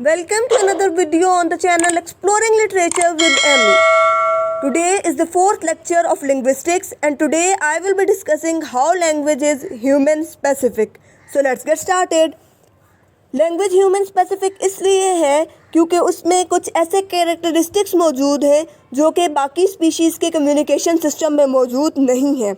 Welcome to another video on the channel Exploring Literature with Emmy. Today is the fourth lecture of linguistics and today I will be discussing how language is human specific. So let's get started. Language human specific इसलिए है क्योंकि उसमें कुछ ऐसे characteristics मौजूद हैं जो कि बाकी स्पीशीज़ के कम्युनिकेशन सिस्टम में मौजूद नहीं है।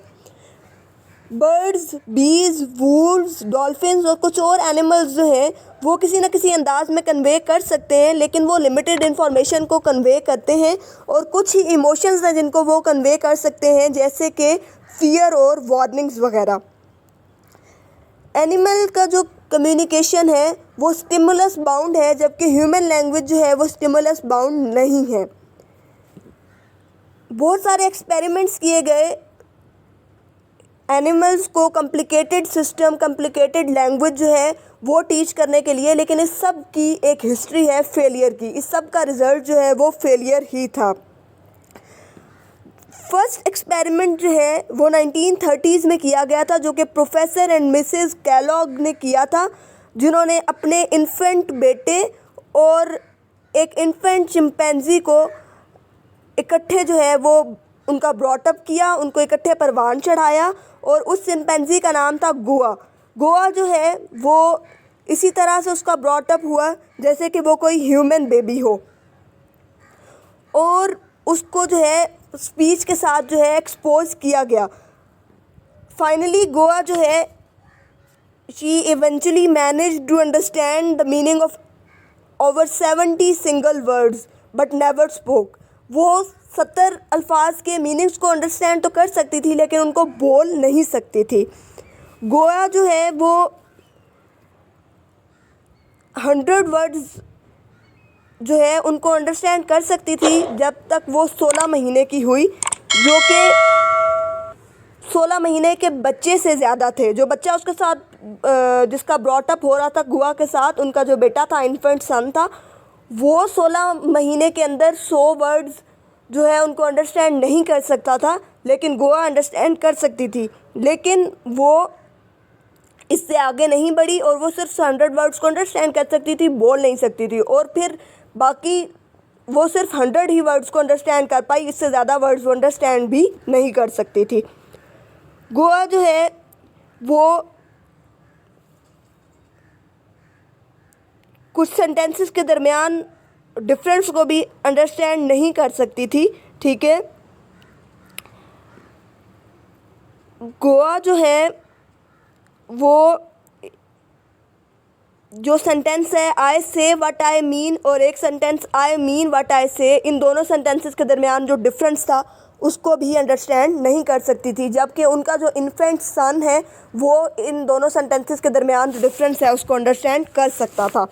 बर्ड्स, बीज, वुल्व्स, डॉल्फिन्स और कुछ और एनिमल्स जो हैं वो किसी न किसी अंदाज में कन्वे कर सकते हैं, लेकिन वो लिमिटेड इन्फॉर्मेशन को कन्वे करते हैं और कुछ ही इमोशंस हैं जिनको वो कन्वे कर सकते हैं, जैसे कि फियर और वार्निंग्स वगैरह। एनिमल का जो कम्युनिकेशन है वो स्टिमुलस बाउंड है, जबकि ह्यूमन लैंग्वेज जो है वो स्टिमुलस बाउंड नहीं है। बहुत सारे एक्सपेरिमेंट्स किए गए एनिमल्स को कॉम्प्लिकेटेड सिस्टम, कॉम्प्लिकेटेड लैंग्वेज जो है वो टीच करने के लिए, लेकिन इस सब की एक हिस्ट्री है फेलियर की। इस सब का रिज़ल्ट जो है वो फेलियर ही था। फर्स्ट एक्सपेरिमेंट जो है वो 1930s में किया गया था, जो कि प्रोफेसर एंड मिसेस कैलॉग ने किया था, जिन्होंने अपने इन्फेंट बेटे और एक इन्फेंट चिंपैंजी को इकट्ठे जो है वो उनका ब्रॉटअप किया, उनको इकट्ठे परवान चढ़ाया और उस चिंपैंजी का नाम था गोआ। गोआ जो है वो इसी तरह से उसका ब्रॉटअप हुआ जैसे कि वो कोई ह्यूमन बेबी हो, और उसको जो है स्पीच के साथ जो है एक्सपोज किया गया। फाइनली गोआ जो है she eventually managed to understand the meaning of over 70 single words but never spoke. वो 70 अल्फाज के मीनिंग्स को अंडरस्टैंड तो कर सकती थी, लेकिन उनको बोल नहीं सकती थी। गोया जो है वो 100 वर्ड्स जो है उनको अंडरस्टैंड कर सकती थी जब तक वो 16 महीने की हुई, जो कि 16 महीने के बच्चे से ज़्यादा थे। जो बच्चा उसके साथ जिसका ब्रॉटअप हो रहा था गोआ के साथ, उनका जो बेटा था, इन्फेंट सन था, वो 16 महीने के अंदर 100 वर्ड्स जो है उनको अंडरस्टैंड नहीं कर सकता था, लेकिन गोआ अंडरस्टैंड कर सकती थी। लेकिन वो इससे आगे नहीं बढ़ी और वो सिर्फ 100 वर्ड्स को अंडरस्टैंड कर सकती थी, बोल नहीं सकती थी। और फिर बाकी वो सिर्फ 100 ही वर्ड्स को अंडरस्टैंड कर पाई, इससे ज़्यादा वर्ड्स वो अंडरस्टैंड भी नहीं कर सकती थी। गोआ जो है वो कुछ सेंटेंसेस के दरमियान डिफरेंस को भी अंडरस्टैंड नहीं कर सकती थी। ठीक है, गोआ जो है वो जो सेंटेंस है आई से व्हाट आई मीन और एक sentence I mean what I से, इन दोनों सेंटेंसेस के दरमियान जो डिफरेंस था उसको भी अंडरस्टैंड नहीं कर सकती थी, जबकि उनका जो इन्फेंट सन है वो इन दोनों सेंटेंसेस के दरमियान जो डिफरेंस है उसको अंडरस्टैंड कर सकता था।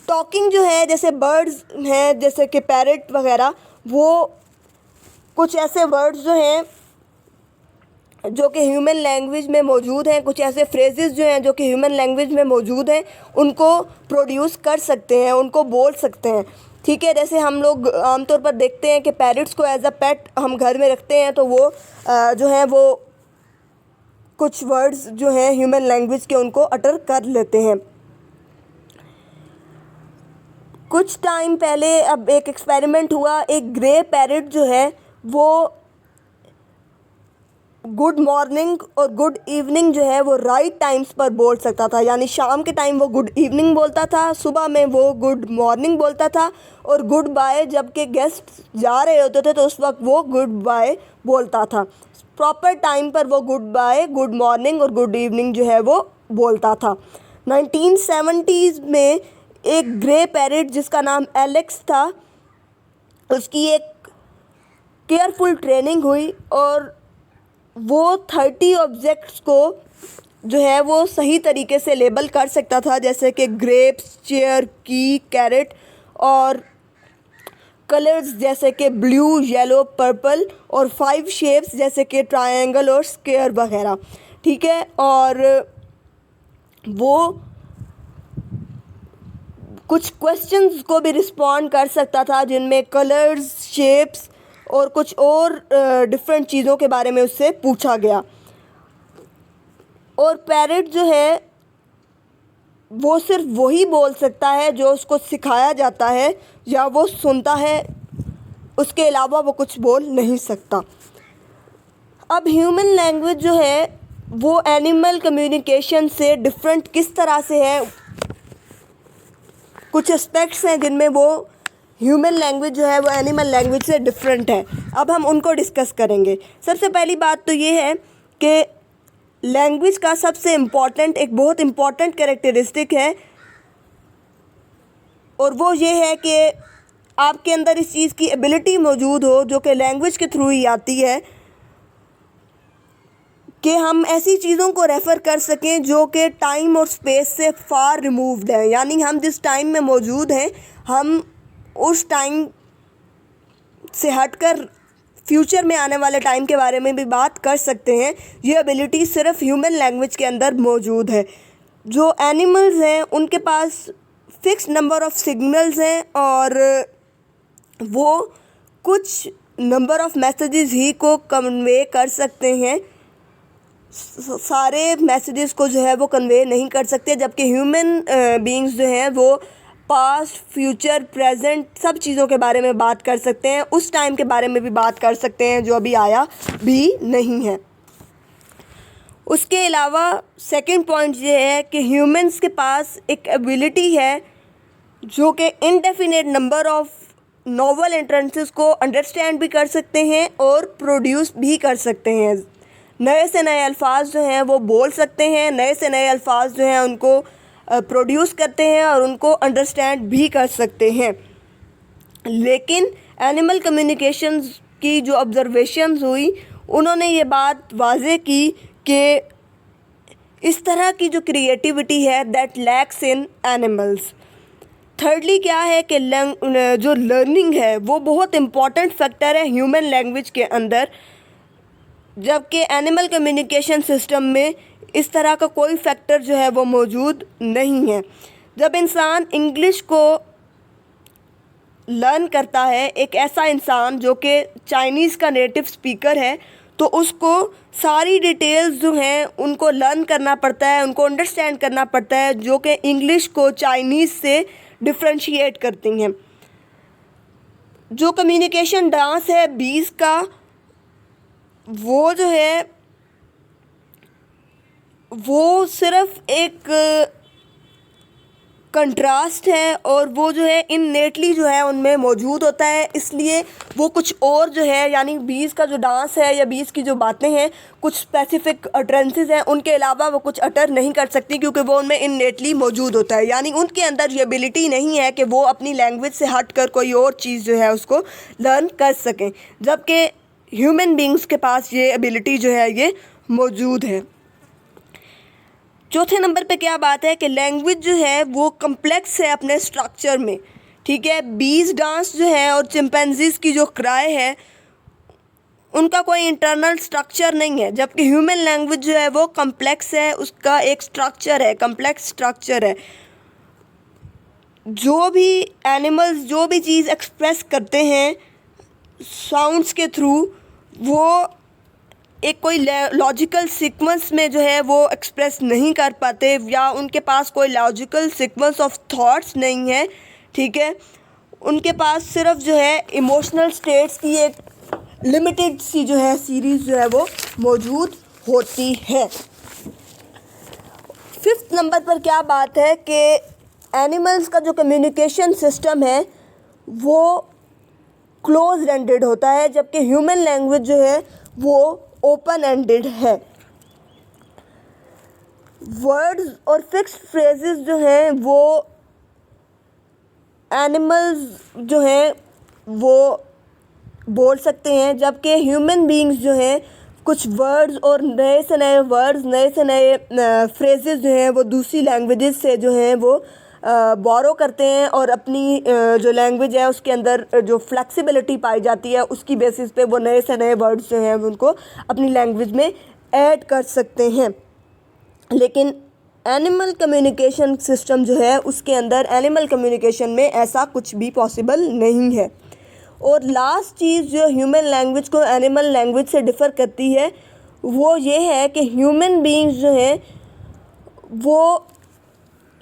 टॉकिंग जो है, जैसे बर्ड्स हैं जैसे कि पैरट वगैरह, वो कुछ ऐसे वर्ड्स जो हैं जो कि ह्यूमन लैंग्वेज में मौजूद हैं, कुछ ऐसे फ्रेजेस जो हैं जो कि ह्यूमन लैंग्वेज में मौजूद हैं, उनको प्रोड्यूस कर सकते हैं, उनको बोल सकते हैं। ठीक है, जैसे हम लोग आमतौर पर देखते हैं कि पैरट्स को एज अ पेट हम घर में रखते हैं, तो वो जो है वो कुछ वर्ड्स जो हैं ह्यूमन लैंग्वेज के उनको अटर कर लेते हैं। कुछ टाइम पहले अब एक एक्सपेरिमेंट हुआ, एक ग्रे पैरट जो है वो गुड मॉर्निंग और गुड इवनिंग जो है वो राइट टाइम्स पर बोल सकता था, यानी शाम के टाइम वो गुड इवनिंग बोलता था, सुबह में वो गुड मॉर्निंग बोलता था, और गुड बाय जबकि गेस्ट जा रहे होते थे तो उस वक्त वो गुड बाय बोलता था। प्रॉपर टाइम पर वो गुड बाय, गुड मॉर्निंग और गुड इवनिंग जो है वो बोलता था। 1970s में एक ग्रे पैरट जिसका नाम एलेक्स था, उसकी एक केयरफुल ट्रेनिंग हुई और वो 30 ऑब्जेक्ट्स को जो है वो सही तरीके से लेबल कर सकता था, जैसे कि ग्रेप्स, चेयर, की, कैरेट, और कलर्स जैसे कि ब्लू, येलो, पर्पल, और 5 शेप्स जैसे कि ट्रायंगल और स्क्वायर वगैरह। ठीक है, और वो कुछ क्वेश्चंस को भी रिस्पॉन्ड कर सकता था जिनमें कलर्स, शेप्स और कुछ और डिफरेंट चीज़ों के बारे में उससे पूछा गया। और पैरट जो है वो सिर्फ वही बोल सकता है जो उसको सिखाया जाता है या वो सुनता है, उसके अलावा वो कुछ बोल नहीं सकता। अब ह्यूमन लैंग्वेज जो है वो एनिमल कम्युनिकेशन से डिफरेंट किस तरह से है, कुछ एस्पेक्ट्स हैं जिनमें वो ह्यूमन लैंग्वेज जो है वो एनिमल लैंग्वेज से डिफरेंट है। अब हम उनको डिस्कस करेंगे। सबसे पहली बात तो ये है कि लैंग्वेज का सबसे इम्पॉर्टेंट, एक बहुत इम्पॉर्टेंट कैरेक्टरिस्टिक है, और वो ये है कि आपके अंदर इस चीज़ की एबिलिटी मौजूद हो, जो कि लैंग्वेज के थ्रू ही आती है, कि हम ऐसी चीज़ों को रेफ़र कर सकें जो कि टाइम और स्पेस से फार रिमूव्ड हैं। यानी हम जिस टाइम में मौजूद हैं, हम उस टाइम से हटकर फ्यूचर में आने वाले टाइम के बारे में भी बात कर सकते हैं। ये एबिलिटी सिर्फ ह्यूमन लैंग्वेज के अंदर मौजूद है। जो एनिमल्स हैं उनके पास फिक्स नंबर ऑफ सिग्नल्स हैं और वो कुछ नंबर ऑफ मैसेजेस ही को कन्वे कर सकते हैं, सारे मैसेजेस को जो है वो कन्वे नहीं कर सकते। जबकि ह्यूमन बीइंग्स जो हैं वो पास्ट, फ्यूचर, प्रेजेंट सब चीज़ों के बारे में बात कर सकते हैं, उस टाइम के बारे में भी बात कर सकते हैं जो अभी आया भी नहीं है। उसके अलावा सेकंड पॉइंट ये है कि ह्यूमंस के पास एक एबिलिटी है जो कि indefinite number of novel entrances को अंडरस्टैंड भी कर सकते हैं और प्रोड्यूस भी कर सकते हैं। नए से नए अल्फाज जो हैं वो बोल सकते हैं, नए से नए अल्फाज जो हैं उनको प्रोड्यूस करते हैं और उनको अंडरस्टैंड भी कर सकते हैं। लेकिन एनिमल कम्युनिकेशंस की जो ऑब्जर्वेशंस हुई, उन्होंने ये बात वाज़े की कि इस तरह की जो क्रिएटिविटी है that lakhs in animals. Thirdly क्या है कि जो लर्निंग है वो बहुत इम्पॉर्टेंट फैक्टर है ह्यूमन लैंग्वेज के अंदर, जबकि एनिमल कम्युनिकेशन सिस्टम में इस तरह का कोई फैक्टर जो है वो मौजूद नहीं है। जब इंसान इंग्लिश को लर्न करता है, एक ऐसा इंसान जो कि चाइनीज़ का नेटिव स्पीकर है, तो उसको सारी डिटेल्स जो हैं उनको लर्न करना पड़ता है, उनको अंडरस्टैंड करना पड़ता है, जो कि इंग्लिश को चाइनीज़ से डिफ्रेंशिएट करती हैं। जो कम्युनिकेशन डांस है बीज का, वो जो है वो सिर्फ एक कंट्रास्ट है और वो जो है इननेटली जो है उनमें मौजूद होता है। इसलिए वो कुछ और जो है, यानी बीज का जो डांस है या बीज की जो बातें हैं, कुछ स्पेसिफिक अटरेंसेस हैं, उनके अलावा वो कुछ अटर नहीं कर सकती क्योंकि वो उनमें इननेटली मौजूद होता है। यानी उनके अंदर ये एबिलिटी नहीं है कि वो अपनी लैंग्वेज से हट कर कोई और चीज़ जो है उसको लर्न कर सकें, जबकि ह्यूमन बींग्स के पास ये एबिलिटी जो है ये मौजूद है। चौथे नंबर पे क्या बात है कि लैंग्वेज जो है वो कम्प्लेक्स है अपने स्ट्रक्चर में, ठीक है। बीज डांस जो है और चिंपैंजीज़ की जो क्राई है, उनका कोई इंटरनल स्ट्रक्चर नहीं है, जबकि ह्यूमन लैंग्वेज जो है वो कम्प्लेक्स है, उसका एक स्ट्रक्चर है, कम्प्लेक्स स्ट्रक्चर है। जो भी एनिमल्स जो भी चीज़ एक्सप्रेस करते हैं साउंड्स के थ्रू, वो एक कोई लॉजिकल सीक्वेंस में जो है वो एक्सप्रेस नहीं कर पाते, या उनके पास कोई लॉजिकल सीक्वेंस ऑफ थॉट्स नहीं है, ठीक है। उनके पास सिर्फ जो है इमोशनल स्टेट्स की एक लिमिटेड सी जो है सीरीज़ जो है वो मौजूद होती है। फिफ्थ नंबर पर क्या बात है कि एनिमल्स का जो कम्युनिकेशन सिस्टम है वो क्लोज एंडेड होता है, जबकि ह्यूमन लैंग्वेज जो है वो ओपन एंडेड है। वर्ड्स और फिक्स्ड फ्रेजेस जो हैं वो एनिमल्स जो हैं वो बोल सकते हैं, जबकि ह्यूमन बीइंग्स जो हैं कुछ वर्ड्स और नए से नए वर्ड्स, नए से नए फ्रेजेस जो हैं वो दूसरी लैंग्वेजेस से जो हैं वो बोरो करते हैं और अपनी जो लैंग्वेज है उसके अंदर जो फ्लेक्सिबिलिटी पाई जाती है उसकी बेसिस पे वो नए से नए वर्ड्स जो हैं उनको अपनी लैंग्वेज में ऐड कर सकते हैं। लेकिन एनिमल कम्युनिकेशन सिस्टम जो है उसके अंदर एनिमल कम्युनिकेशन में ऐसा कुछ भी पॉसिबल नहीं है। और लास्ट चीज़ जो ह्यूमन लैंग्वेज को एनिमल लैंग्वेज से डिफ़र करती है वो ये है कि ह्यूमन बीइंग्स जो हैं वो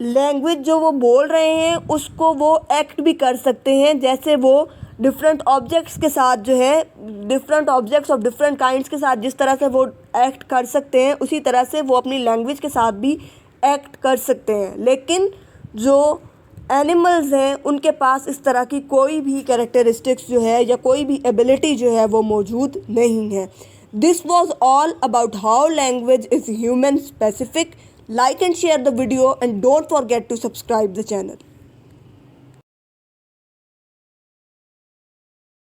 लैंग्वेज जो वो बोल रहे हैं उसको वो एक्ट भी कर सकते हैं, जैसे वो डिफरेंट ऑब्जेक्ट्स के साथ जो है, different objects of different kinds के साथ जिस तरह से वो एक्ट कर सकते हैं, उसी तरह से वो अपनी लैंग्वेज के साथ भी एक्ट कर सकते हैं। लेकिन जो एनिमल्स हैं उनके पास इस तरह की कोई भी कैरेक्टरिस्टिक्स जो है या कोई भी एबिलिटी जो है वो मौजूद नहीं है। This was all about how language is human specific. Like and share the video and don't forget to subscribe the channel.